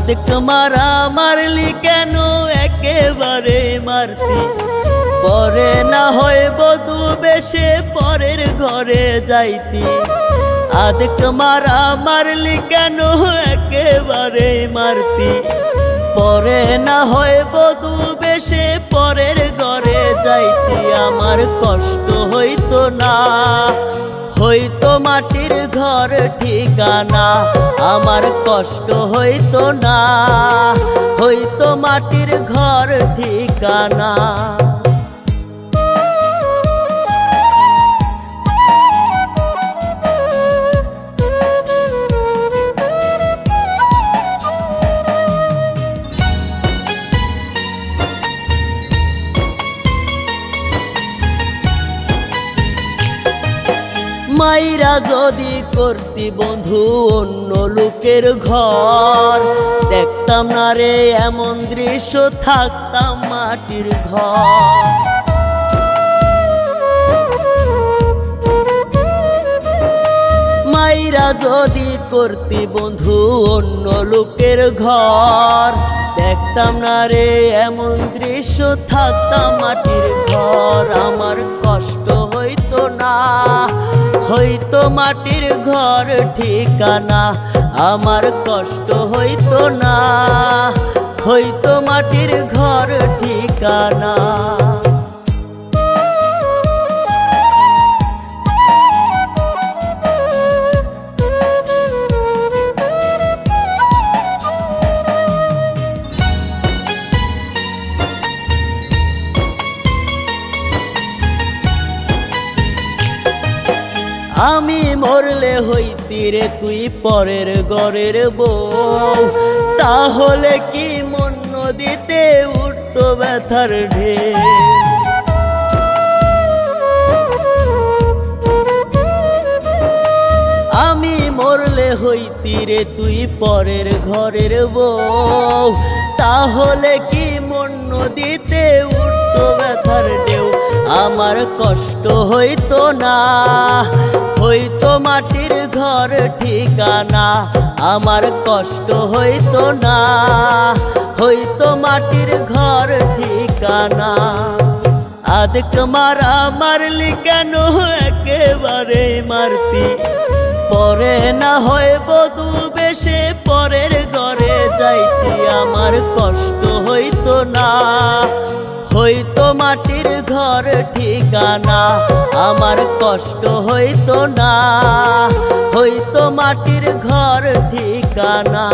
আদেক মারা মারলি কেন একেবারে মারতি, পরে না হয় বধূ বেশে পরের ঘরে যাইতি। আদেক মারা মারলি কেন একেবারে মারতি, পরে না হয় বধূ বেশে পরের ঘরে যাইতি। আমার কষ্ট হইতো না, হইতো মাটির ঘর ঠিকানা। আমার কষ্ট হইতো না, হইতো মাটির ঘর ঠিকানা। মাইরা যদি করতি বন্ধু অন্য লোকের ঘর, দেখতাম না রে এমন দৃশ্য, থাকতাম মাটির ঘর। মাইরা যদি করতি বন্ধু অন্য লোকের ঘর, দেখতাম না রে এমন দৃশ্য, থাকতাম মাটির ঘর। আমার কষ্ট হইতো না, হইতো মাটির ঘর ঠিকানা। আমার কষ্ট হইতো না, হইতো মাটির ঘর ঠিকানা। আমি মরলে হইতি রে তুই পরের ঘরের বউ, তাহলে কি মন নদীতে উঠতো ব্যথার ঢেউ। আমি মরলে হইতি রে তুই পরের ঘরের বউ, তাহলে কি মন নদীতে উঠতো ব্যথার ঢেউ। আমার কষ্ট হইতো না, হইতো মাটির ঘর ঠিকানা। আমার কষ্ট হইতো না, হইতো মাটির ঘর ঠিকানা। আদেক মারা মারলি কেন একেবারে মারতি, পরে না হয় বধূ বেশে পরের ঘরে যাইতি। আমার কষ্ট হইতো না, হইতো মাটির ঘর ঠিকানা। আমার কষ্ট হইতো না, হইতো মাটির ঘর ঠিকানা।